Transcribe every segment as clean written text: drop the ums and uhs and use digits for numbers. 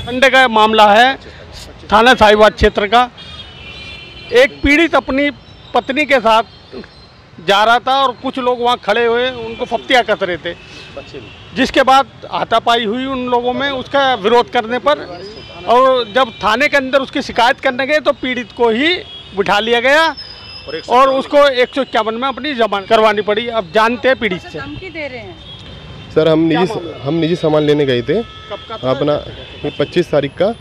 Sunday का मामला है, थाना साहिबाद क्षेत्र का। एक पीड़ित अपनी पत्नी के साथ जा रहा था और कुछ लोग वहाँ खड़े हुए उनको फप्तियाँ कस रहे थे, जिसके बाद हाथापाई हुई उन लोगों में उसका विरोध करने पर। और जब थाने के अंदर उसकी शिकायत करने गए तो पीड़ित को ही बिठा लिया गया और उसको 151 में अपनी जमानत करवानी पड़ी। अब जानते हैं पीड़ित से। धमकी दे रहे हैं सर, हम निजी सामान लेने गए थे अपना 25 तारीख का।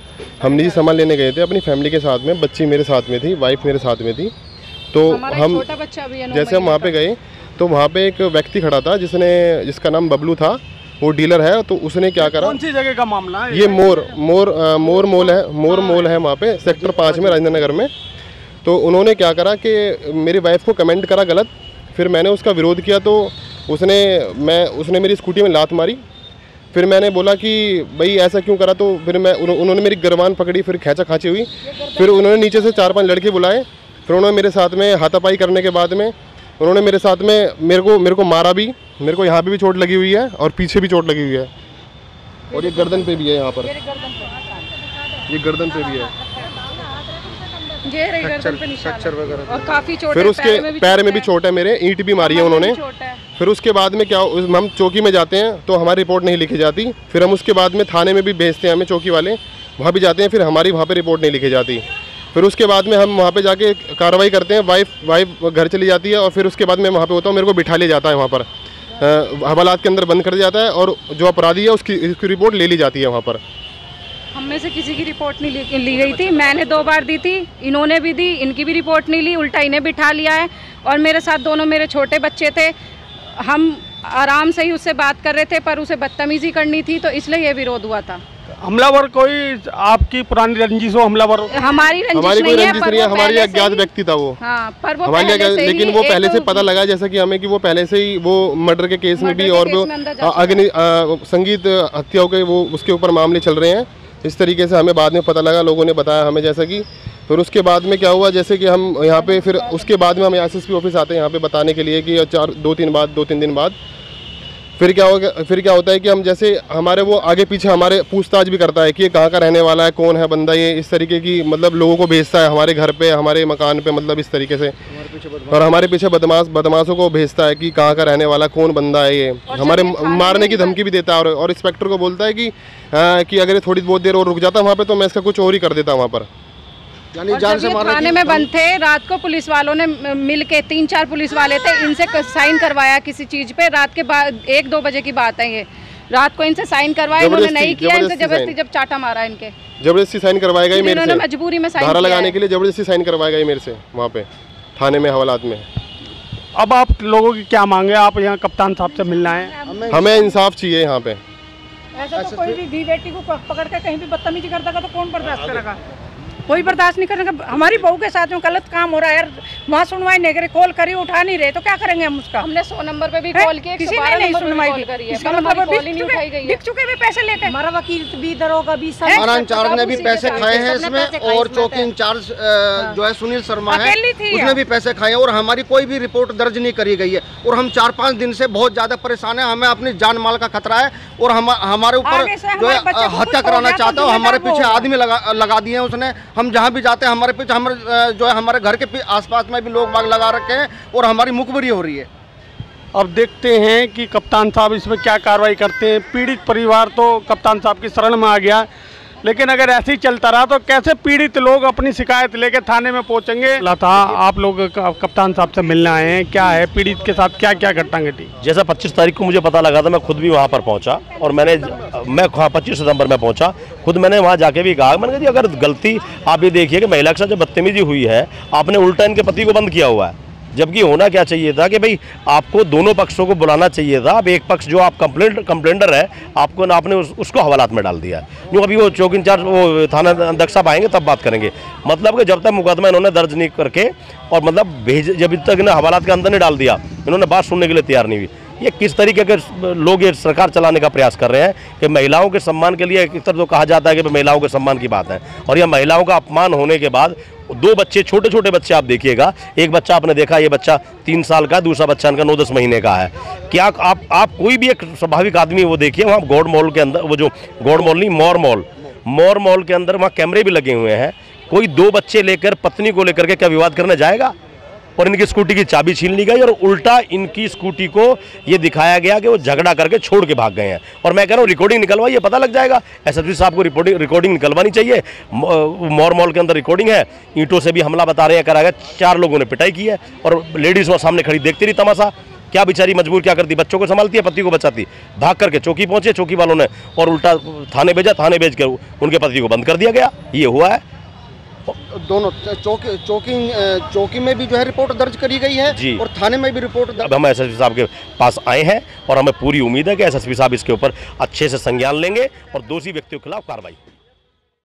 हम निजी सामान लेने गए थे अपनी फैमिली के साथ में, बच्ची मेरे साथ में थी, वाइफ मेरे साथ में थी। तो हम जैसे हम वहाँ पे गए तो वहाँ पे एक व्यक्ति खड़ा था जिसका नाम बबलू था, वो डीलर है। तो उसने क्या करा, कौन सी जगह का मामला है? ये मोर मॉल है वहाँ पे सेक्टर 5 में राजेंद्र नगर में। तो उन्होंने क्या करा कि मेरी वाइफ को कमेंट करा गलत, फिर मैंने उसका विरोध किया तो उसने मेरी स्कूटी में लात मारी। फिर मैंने बोला कि भाई ऐसा क्यों करा, तो फिर उन्होंने मेरी गिरबान पकड़ी, फिर खींचा खाची हुई। फिर उन्होंने नीचे से 4-5 लड़के बुलाए, फिर उन्होंने मेरे साथ में हाथापाई करने के बाद में उन्होंने मेरे साथ में मेरे को मारा भी। मेरे को यहाँ पे भी चोट लगी हुई है और पीछे भी चोट लगी हुई है और ये गर्दन पे भी है, यहाँ पर ये गर्दन पे भी है, और काफी चोट। फिर उसके पैर में भी चोट है, मेरे ईंट भी मारी है उन्होंने। फिर उसके बाद में क्या, हम चौकी में जाते हैं तो हमारी रिपोर्ट नहीं लिखी जाती। फिर हम उसके बाद में थाने में भी भेजते हैं, हमें चौकी वाले वहाँ भी जाते हैं, फिर हमारी वहाँ पे रिपोर्ट नहीं लिखी जाती। फिर उसके बाद में हम वहाँ पे जाके कार्रवाई करते हैं, वाइफ घर चली जाती है और फिर उसके बाद मैं वहाँ पे होता हूँ, मेरे को बिठा लिया जाता है वहाँ पर, हवालात के अंदर बंद कर दिया जाता है और जो अपराधी है उसकी रिपोर्ट ले ली जाती है वहाँ पर। हम में से किसी की रिपोर्ट नहीं ली गई थी। मैंने 2 बार दी थी, इन्होंने भी दी, इनकी भी रिपोर्ट नहीं ली, उल्टा इन्हें बिठा लिया है। और मेरे साथ दोनों मेरे छोटे बच्चे थे, हम आराम से ही उससे बात कर रहे थे पर उसे बदतमीजी करनी थी, तो इसलिए ये विरोध हुआ था। हमलावर कोई आपकी पुरानी रंजिश हो? हमलावर हमारी कोई रंजिश नहीं है, हमारी अज्ञात व्यक्ति था वो। हाँ, पर वो लेकिन वो पहले से पता लगा जैसा कि हमें कि वो पहले से ही वो मर्डर के केस में भी और वो संगीत हत्याओं के वो उसके ऊपर मामले चल रहे हैं। इस तरीके से हमें बाद में पता लगा, लोगों ने बताया हमें जैसा कि। फिर उसके बाद में क्या हुआ, जैसे कि हम यहाँ पे फिर उसके बाद में हम SSP ऑफिस आते हैं यहाँ पे बताने के लिए कि 2-3 दिन बाद फिर क्या होता है कि हम जैसे हमारे वो आगे पीछे हमारे पूछताछ भी करता है कि ये कहाँ का रहने वाला है, कौन है बंदा ये, इस तरीके की मतलब लोगों को भेजता है हमारे घर पे, हमारे मकान पे, मतलब इस तरीके से। और हमारे पीछे बदमाशों को भेजता है कि कहाँ का रहने वाला, कौन बंदा है ये, हमारे मारने की धमकी भी देता है। और इंस्पेक्टर को बोलता है कि अगर ये थोड़ी बहुत देर और रुक जाता वहाँ पर तो मैं इसका कुछ और ही कर देता वहाँ पर। यानी जान से मारने थाने में बंद थे, रात को पुलिस वालों ने मिल के 3-4 पुलिस वाले थे, इनसे साइन करवाया किसी चीज़ पे। रात के बाद 1-2 बजे की बात है, ये रात को इनसे साइन करवाया, इन्होंने नहीं किया, इनसे जबरदस्ती जब चाटा मारा, इनके जबरदस्ती साइन करवाया गया मेरे से, मजबूरी में साइन धारा लगाने के लिए जबरदस्ती साइन करवाया गया मेरे से वहाँ पे थाने में, हवालात में। अब आप लोगों की क्या मांगे? आप यहाँ कप्तान साहब से मिलना है? हमें इंसाफ चाहिए यहाँ पे। ऐसा तो कोई भी धी बेटी को पकड़ के कहीं भी बदतमीजी करता तो कौन बर्दाश्त करेगा? कोई बर्दाश्त नहीं करेगा। हमारी बहू के साथ में गलत काम हो रहा है यार, वहाँ सुनवाई नहीं करे, कॉल करी उठा नहीं रहे तो क्या करेंगे हम उसका? हमने 100 नंबर पे भी कॉल किया, किसी ने नहीं सुनवाई करी है, बिक चुके भी पैसे लेके। हमारा वकील भी, दरोगा भी, थाना इंचार्ज ने भी पैसे खाए हैं इसमें, और चौकी इंचार्ज जो है सुनील शर्मा है, उसने भी पैसे खाए और हमारी कोई भी रिपोर्ट दर्ज नहीं करी गई है। और हम 4-5 दिन से बहुत ज्यादा परेशान है, हमें अपनी जान माल का खतरा है और हमारे ऊपर जो है हत्या कराना चाहता है। हमारे पीछे आदमी लगा दिए हैं उसने, हम जहाँ भी जाते हैं हमारे पीछे जो है हमारे घर के आसपास में भी लोग बाग लगा रखे हैं और हमारी मुखबिरी हो रही है। अब देखते हैं कि कप्तान साहब इसमें क्या कार्रवाई करते हैं। पीड़ित परिवार तो कप्तान साहब की शरण में आ गया, लेकिन अगर ऐसे ही चलता रहा तो कैसे पीड़ित लोग अपनी शिकायत लेकर थाने में पहुंचेंगे? लता, आप लोग कप्तान साहब से मिलने आए हैं, क्या है पीड़ित के साथ क्या क्या घटना घटी? जैसा 25 तारीख को मुझे पता लगा था, मैं खुद भी वहाँ पर पहुँचा और मैं 25 सितंबर में पहुँचा, खुद मैंने वहाँ जाके भी कहा, मैंने कहा जी अगर गलती आप ये देखिए कि महिला के साथ जो बदतमीजी हुई है, आपने उल्टा इनके पति को बंद किया हुआ है, जबकि होना क्या चाहिए था कि भाई आपको दोनों पक्षों को बुलाना चाहिए था। अब एक पक्ष जो आप कंप्लेंटर है, आपने उसको हवालात में डाल दिया। जो अभी वो चौकी इंचार्ज वो थाना अध्यक्ष साहब आएंगे तब बात करेंगे। मतलब कि जब तक मुकदमा इन्होंने दर्ज नहीं करके और मतलब जब तक इन्हें हवालात के अंदर नहीं डाल दिया, इन्होंने बात सुनने के लिए तैयार नहीं हुई। ये किस तरीके के लोग ये सरकार चलाने का प्रयास कर रहे हैं कि महिलाओं के सम्मान के लिए एक तरफ तो कहा जाता है कि महिलाओं के सम्मान की बात है, और यह महिलाओं का अपमान होने के बाद 2 बच्चे, छोटे छोटे बच्चे आप देखिएगा, एक बच्चा आपने देखा, ये बच्चा 3 साल का, दूसरा बच्चा इनका 9-10 महीने का है। क्या आप कोई भी एक स्वाभाविक आदमी वो देखिए, वहाँ गॉड मॉल के अंदर, वो जो गॉड मॉल नहीं, मोर मॉल के अंदर वहाँ कैमरे भी लगे हुए हैं, कोई 2 बच्चे लेकर पत्नी को लेकर के क्या विवाद करने जाएगा? और इनकी स्कूटी की चाबी छीन ली गई और उल्टा इनकी स्कूटी को ये दिखाया गया कि वो झगड़ा करके छोड़ के भाग गए हैं। और मैं कह रहा हूँ रिकॉर्डिंग निकलवाइए, पता लग जाएगा। एसएसपी साहब को रिकॉर्डिंग निकलवानी चाहिए। मोर मॉल के अंदर रिकॉर्डिंग है, ईंटों से भी हमला बता रहे हैं करा गया, 4 लोगों ने पिटाई की है और लेडीज़ वहाँ सामने खड़ी देखती रही तमाशा। क्या बेचारी मजबूर क्या करती, बच्चों को संभालती है, पति को बचाती, भाग करके चौकी पहुंचे, चौकी वालों ने और उल्टा थाने भेजा, थाने भेज कर उनके पति को बंद कर दिया गया। ये हुआ है। दोनों चौकी में भी जो है रिपोर्ट दर्ज करी गई है जी, और थाने में भी रिपोर्ट। अब हम एसएसपी साहब के पास आए हैं और हमें पूरी उम्मीद है कि एसएसपी साहब इसके ऊपर अच्छे से संज्ञान लेंगे और दोषी व्यक्तियों के खिलाफ कार्रवाई।